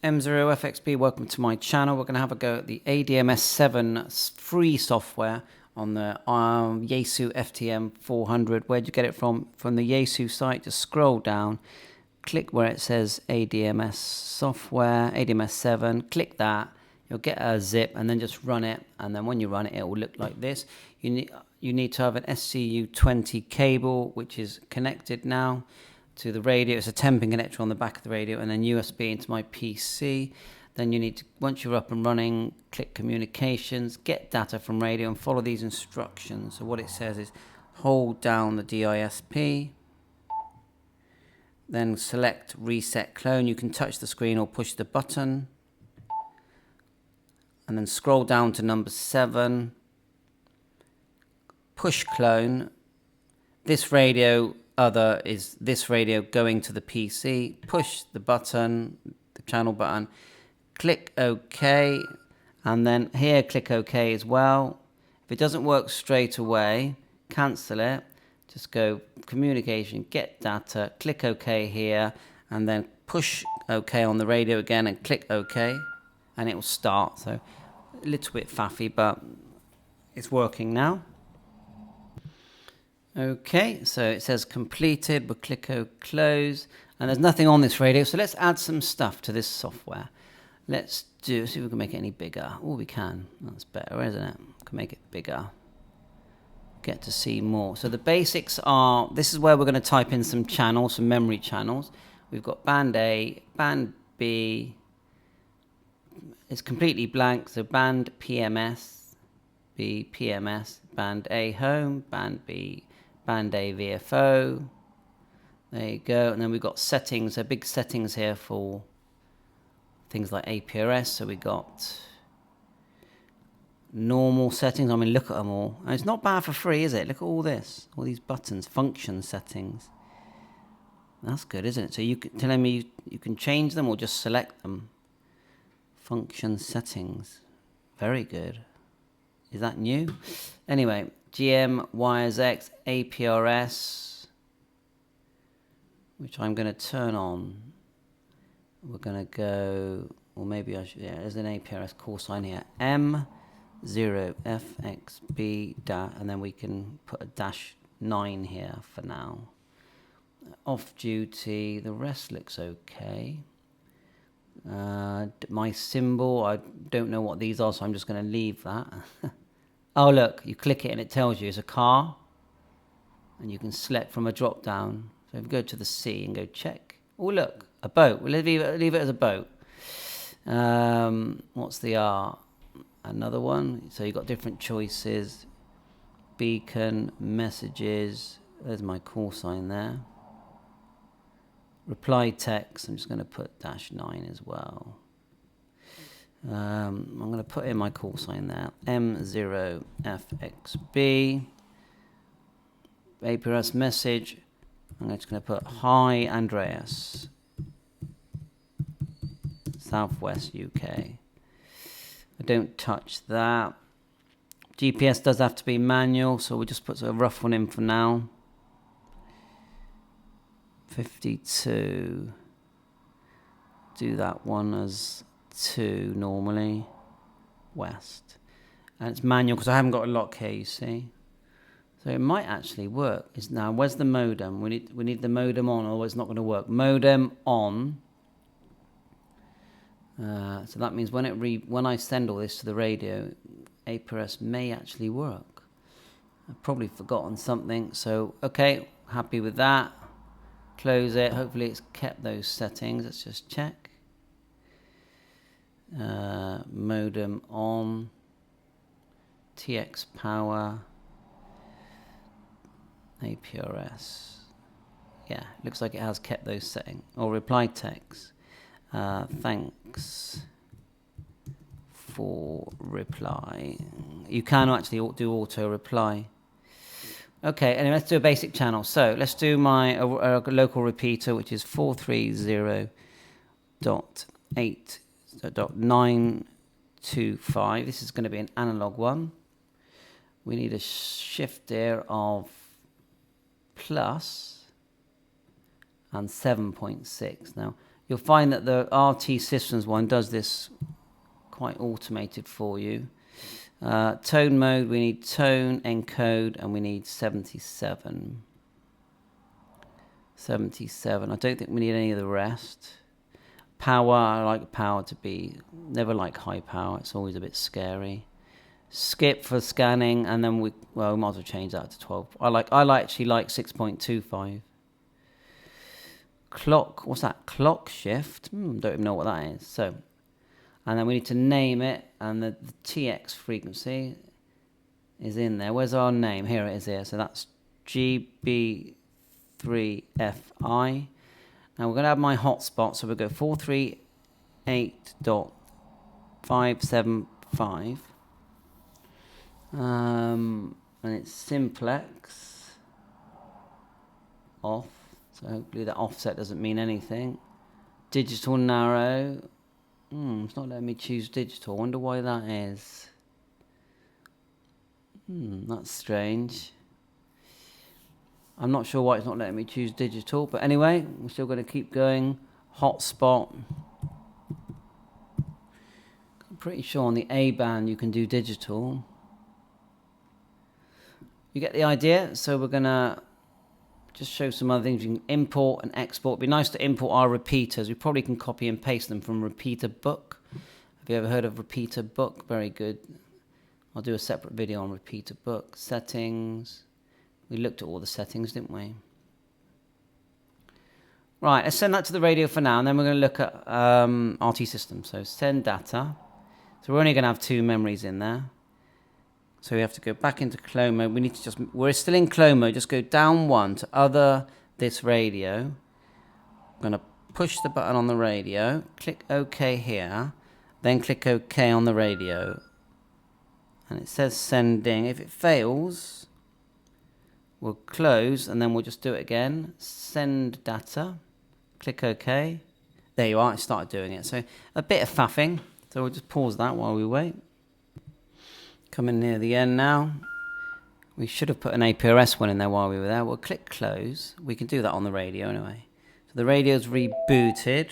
M0FXB, welcome to my channel. We're going to have a go at the ADMS 7 free software on the YAESU FTM400. Where'd you get it from? From the YAESU site. Just scroll down, click where it says ADMS software, ADMS 7, click that. You'll get a zip and then just run it, and then when you run it, it will look like this. You need to have an SCU20 cable, which is connected now to the radio. It's a 10-pin connector on the back of the radio, and then USB into my PC. Then you need to, once you're up and running, click communications, get data from radio, and follow these instructions. So what it says is hold down the DISP, then select reset clone. You can touch the screen or push the button, and then scroll down to number 7, push clone. This radio other is this radio going to the PC. Push the button, the channel button, click OK, and then here click OK as well. If it doesn't work straight away, cancel it. Just go communication, get data, click OK here, and then push OK on the radio again and click OK, and it will start. So a little bit faffy, but it's working now. Okay, so it says completed. We'll click close, and there's nothing on this radio, so let's add some stuff to this software. Let's see if we can make it any bigger. Oh, we can. That's better, isn't it? We can make it bigger. Get to see more. So the basics are, this is where we're going to type in some channels, some memory channels. We've got band A, band B. It's completely blank, so band PMS, B PMS, band A home, band B, band A VFO. There you go. And then we've got settings, so big settings here for things like APRS. So we got normal settings. I mean, look at them all. And it's not bad for free, is it? Look at all this, all these buttons, function settings. That's good, isn't it? So you can, telling me you can change them or just select them. Function settings, very good. Is that new? Anyway, GM, YSX, APRS, which I'm going to turn on. We're going to go, or maybe I should, yeah, there's an APRS call sign here, M0FXB, and then we can put a -9 here for now. Off duty, the rest looks okay. My symbol, I don't know what these are, so I'm just going to leave that. Oh look, you click it and it tells you it's a car, and you can select from a drop down. So if you go to the C and go check, oh look, a boat. We'll leave it as a boat. What's the R? Another one. So you've got different choices. Beacon, messages, there's my call sign there. Reply text, I'm just going to put -9 as well. I'm going to put in my call sign there, M0FXB. APRS message, I'm just going to put hi Andreas, Southwest UK. I don't touch that. GPS does have to be manual, so we'll just put a rough one in for now. 52. Do that one as 2 normally. West. And it's manual because I haven't got a lock here, you see. So it might actually work. Now, where's the modem? We need the modem on, or it's not going to work. Modem on. So that means when I send all this to the radio, APRS may actually work. I've probably forgotten something. So, okay, happy with that. Close it. Hopefully it's kept those settings. Let's just check. Modem on. TX power. APRS. Yeah, looks like it has kept those settings. Or reply text. Thanks for reply. You can actually do auto reply. Okay, anyway, let's do a basic channel. So let's do my local repeater, which is 430.8.925. This is going to be an analog one. We need a shift there of plus and 7.6. Now, You'll find that the RT Systems one does this quite automated for you. Tone mode, we need tone, encode, and we need 77. 77. I don't think we need any of the rest. Power, I like power to be, never like high power, it's always a bit scary. Skip for scanning, and then we might as well change that to 12. I actually like 6.25. Clock, what's that? Clock shift? Don't even know what that is. So, and then we need to name it, and the TX frequency is in there. Where's our name? Here it is here. So that's GB3FI. Now we're going to have my hotspot, so we'll go 438.575. And it's simplex off. So hopefully that offset doesn't mean anything. Digital narrow. It's not letting me choose digital. I wonder why that is. That's strange. I'm not sure why it's not letting me choose digital. But anyway, we're still going to keep going. Hotspot. I'm pretty sure on the A band you can do digital. You get the idea. So we're going to just show some other things. You can import and export. It'd be nice to import our repeaters. We probably can copy and paste them from Repeater Book. Have you ever heard of Repeater Book? Very good. I'll do a separate video on Repeater Book. Settings. We looked at all the settings, didn't we? Right, let's send that to the radio for now, and then we're going to look at RT Systems. So send data. So we're only going to have 2 memories in there. So we have to go back into clone mode. We need to we're still in clone mode. Just go down 1 to other this radio. I'm going to push the button on the radio. Click OK here. Then click OK on the radio. And it says sending. If it fails, we'll close and then we'll just do it again. Send data. Click OK. There you are. It started doing it. So a bit of faffing. So we'll just pause that while we wait. Coming near the end now. We should have put an APRS one in there while we were there. We'll click close. We can do that on the radio anyway. So the radio's rebooted.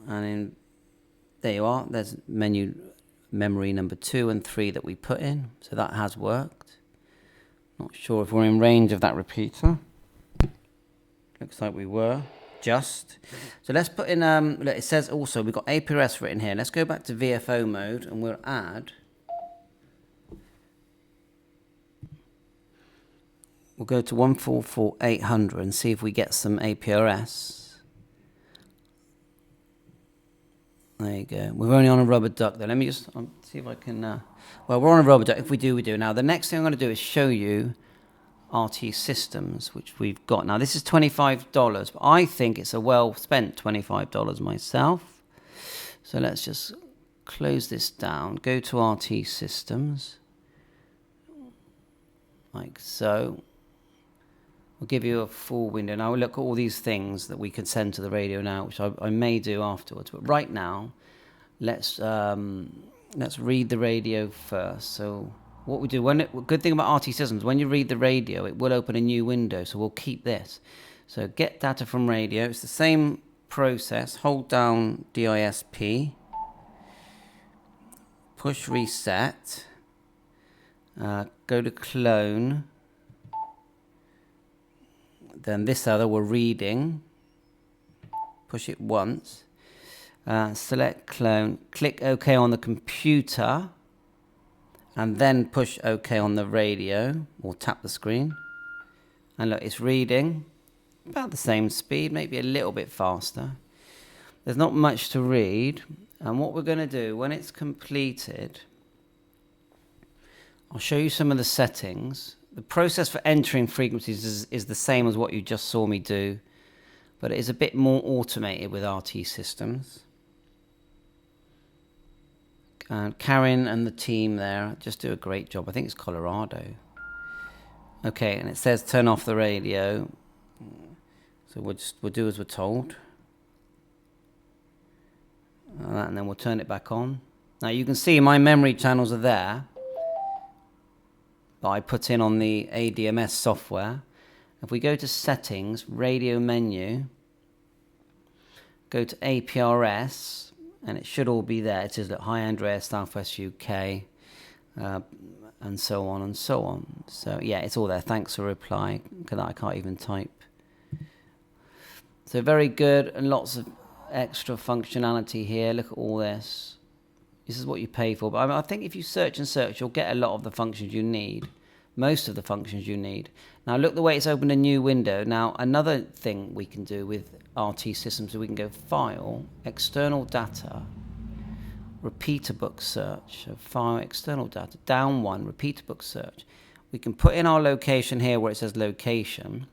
And there you are. There's memory number 2 and 3 that we put in. So that has worked. Not sure if we're in range of that repeater. Looks like we were. Just. So let's put in, look, it says also we've got APRS written here. Let's go back to VFO mode and we'll add. We'll go to 144.800 and see if we get some APRS. There you go. We're only on a rubber duck though. Let me just see if I can, well, we're on a rubber duck. If we do, we do. Now, the next thing I'm going to do is show you RT Systems, which we've got. Now, this is $25, but I think it's a well-spent $25 myself. So let's just close this down. Go to RT Systems, like so. We'll give you a full window. Now, we'll look at all these things that we can send to the radio now, which I may do afterwards. But right now, let's read the radio first. So what we do, good thing about RT Systems, when you read the radio, it will open a new window, so we'll keep this. So get data from radio, it's the same process, hold down DISP, push reset, go to clone, then this other we're reading, push it once, select clone, click OK on the computer, and then push OK on the radio, or tap the screen. And look, it's reading about the same speed, maybe a little bit faster. There's not much to read. And what we're going to do, when it's completed, I'll show you some of the settings. The process for entering frequencies is the same as what you just saw me do, but it is a bit more automated with RT Systems. And Karen and the team there just do a great job. I think it's Colorado. Okay, and it says turn off the radio. So we'll do as we're told. And then we'll turn it back on. Now you can see my memory channels are there that I put in on the ADMS software. If we go to settings, radio menu, go to APRS, and it should all be there. It says that Hi Andrea, Southwest UK, and so on and so on. So yeah, it's all there. Thanks for reply, because I can't even type. So very good, and lots of extra functionality here. Look at all this. This is what you pay for. But I think if you search and search, you'll get a lot of the functions you need. Most of the functions you need. Now look the way it's opened a new window. Now another thing we can do with RT systems is we can go File, External Data, Repeater Book Search. So File, External Data, down one, Repeater Book Search. We can put in our location here where it says location,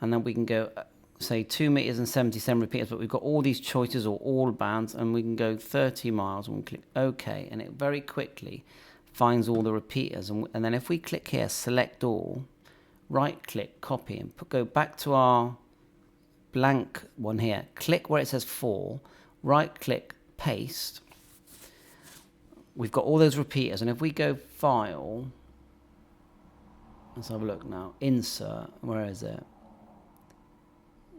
and then we can go say 2 meters and 77 repeaters, but we've got all these choices or all bands, and we can go 30 miles and we click OK, and it very quickly finds all the repeaters. And then if we click here, select all, right click, copy, and go back to our blank one here, click where it says 4, right click, paste. We've got all those repeaters, and if we go File, let's have a look now, Insert, where is it?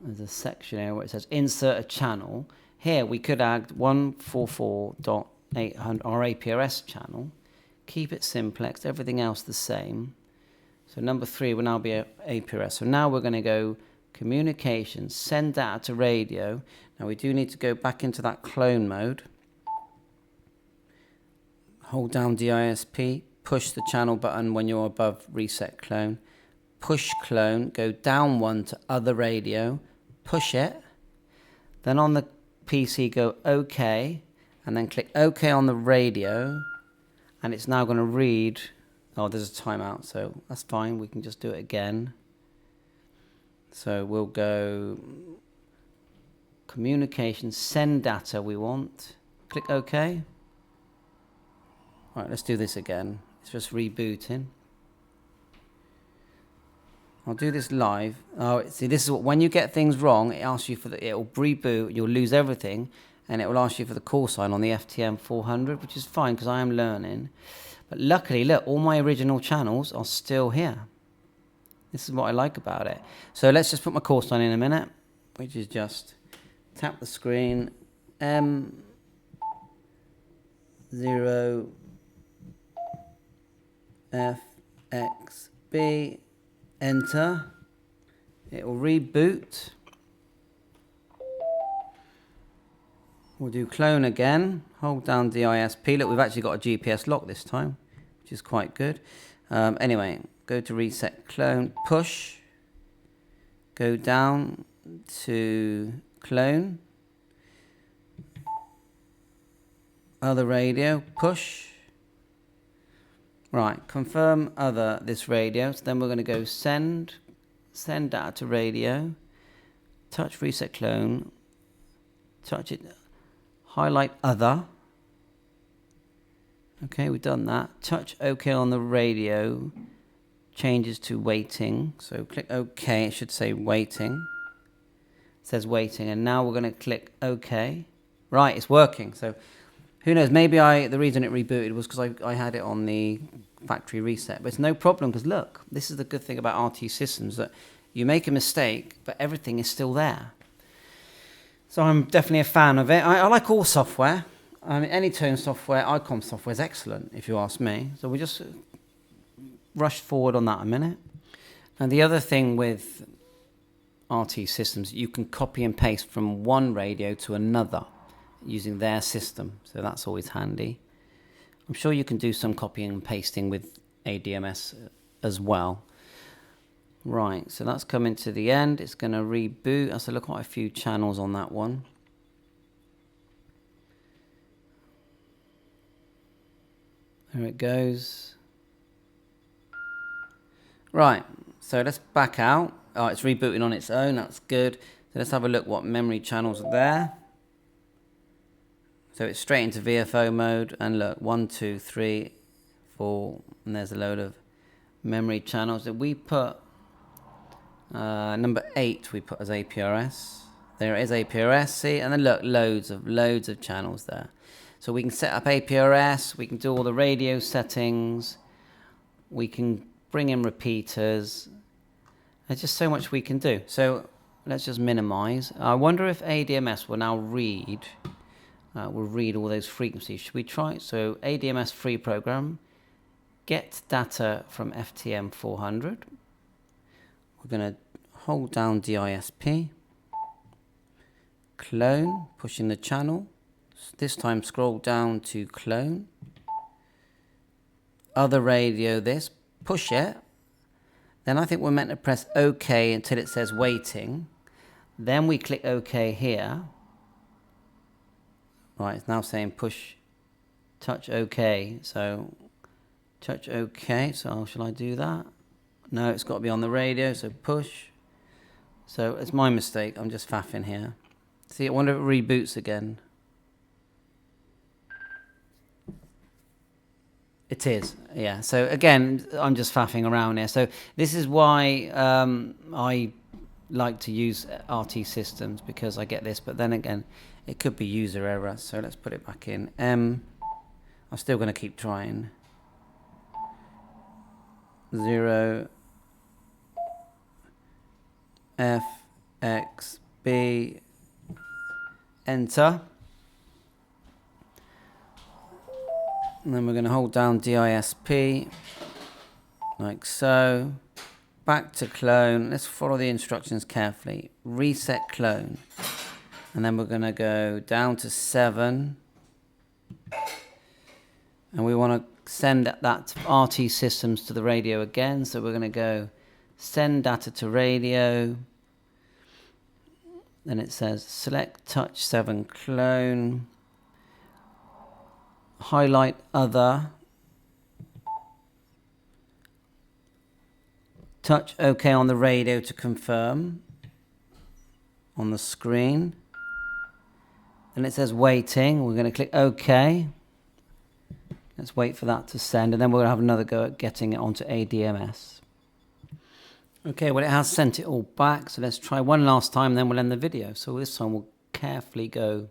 There's a section here where it says Insert a channel. Here we could add 144.800, our APRS channel. Keep it simplex, everything else the same. So number 3 will now be APRS. So now we're going to go Communications, Send Data to Radio. Now we do need to go back into that clone mode. Hold down DISP, push the channel button when you're above Reset Clone. Push clone, go down one to Other Radio, push it, then on the PC go OK, and then click OK on the radio, and it's now going to read. Oh, there's a timeout, so that's fine, we can just do it again. So we'll go Communications, Send Data we want, click OK. Right, let's do this again. It's just rebooting. I'll do this live. Oh, see, this is what, when you get things wrong, it asks you for the, it'll reboot, you'll lose everything, and it will ask you for the call sign on the FTM400, which is fine because I am learning. But luckily, look, all my original channels are still here. This is what I like about it. So let's just put my call sign in a minute, which is just tap the screen, M0FXB. Enter. It will reboot. We'll do clone again. Hold down DISP. Look, we've actually got a GPS lock this time, which is quite good. Anyway, go to Reset Clone. Push. Go down to Clone. Other radio. Push. Right, confirm other this radio. So then we're going to go send data to radio, touch Reset Clone, touch it, highlight other. Okay, we've done that. Touch OK on the radio, changes to waiting. So click OK, it should say waiting. It says waiting, and now we're going to click OK. Right, it's working. So who knows, maybe the reason it rebooted was because I had it on the factory reset. But it's no problem, because look, this is the good thing about RT systems, that you make a mistake, but everything is still there. So I'm definitely a fan of it. I like all software. I mean, any tone software, ICOM software is excellent, if you ask me. So we just rush forward on that a minute. And the other thing with RT systems, you can copy and paste from one radio to another using their system, so that's always handy. I'm sure you can do some copying and pasting with ADMS as well. Right, so that's coming to the end. It's going to reboot. So look, quite a few channels on that one. There it goes. Right, so let's back out. Oh, it's rebooting on its own. That's good. So let's have a look what memory channels are there. So it's straight into VFO mode, and look, 1, 2, 3, 4, and there's a load of memory channels that we put. Number 8 we put as APRS. There is APRS, see, and then look, loads of channels there. So we can set up APRS, we can do all the radio settings, we can bring in repeaters. There's just so much we can do. So let's just minimize. I wonder if ADMS will now read all those frequencies. Should we try it? So ADMS free program, get data from FTM400. We're going to hold down DISP, clone, pushing the channel. This time scroll down to clone. Other radio, this, push it. Then I think we're meant to press OK until it says waiting. Then we click OK here. Right, it's now saying push, touch OK. So touch OK. So shall I do that? No, it's got to be on the radio. So push. So it's my mistake. I'm just faffing here. See, I wonder if it reboots again. It is, yeah. So again, I'm just faffing around here. So this is why I like to use RT systems, because I get this. But then again, it could be user error. So let's put it back in. I'm still going to keep trying. 0 F X B, enter. And then we're going to hold down DISP, like so. Back to clone. Let's follow the instructions carefully. Reset clone. And then we're going to go down to 7. And we want to send that RT systems to the radio again. So we're going to go send data to radio. Then it says select touch 7 clone. Highlight other, touch OK on the radio to confirm on the screen. Then it says waiting. We're going to click OK. Let's wait for that to send, and then we're going to have another go at getting it onto ADMS. Okay, well, it has sent it all back, so let's try one last time, then we'll end the video. So this time we'll carefully go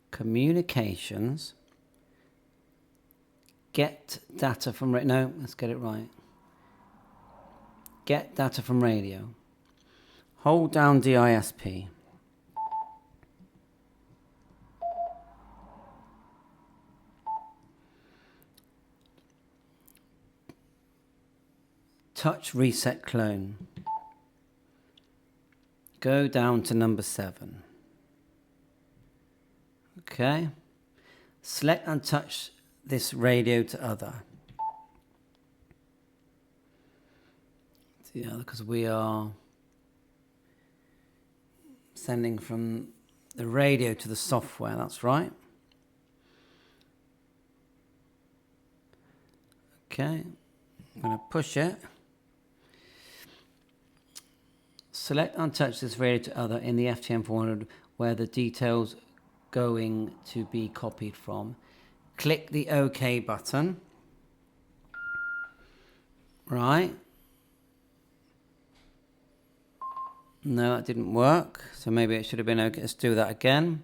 communications. Get data from no, let's get it right. Get data from radio. Hold down DISP. Touch reset clone. Go down to number 7. Okay. Select and touch this radio to other. Yeah, because we are sending from the radio to the software, that's right. Okay, I'm going to push it. Select and touch this radio to other in the FTM400 where the details going to be copied from. Click the OK button. Right. No, that didn't work. So maybe it should have been OK. Let's do that again.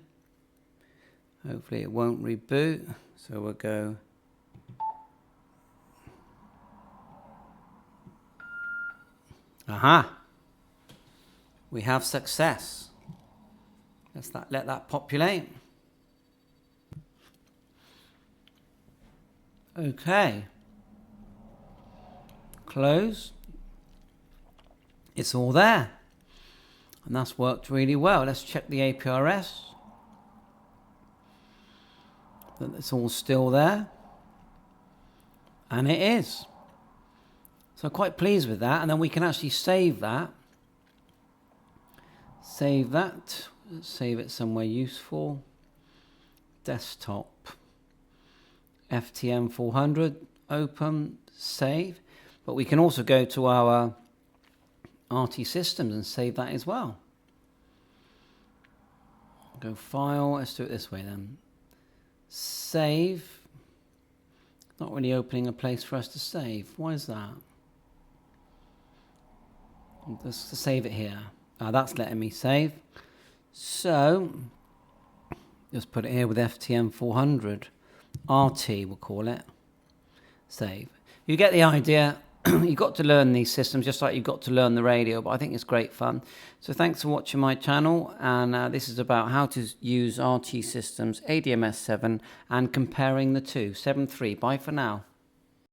Hopefully it won't reboot. So we'll go. Aha. We have success. Let that populate. Okay. Close. It's all there. And that's worked really well. Let's check the APRS. That it's all still there. And it is. So quite pleased with that. And then we can actually save that. Save that. Save it somewhere useful. Desktop. FTM400. Open. Save. But we can also go to our RT systems and save that as well. Go file. Let's do it this way then. Save. Not really opening a place for us to save. Why is that? Let's save it here. That's letting me save. So, just put it here with FTM400. RT, we'll call it. Save. You get the idea. You've got to learn these systems just like you've got to learn the radio, but I think it's great fun. So thanks for watching my channel, and this is about how to use RT Systems ADMS 7 and comparing the two. 7.3. Bye for now.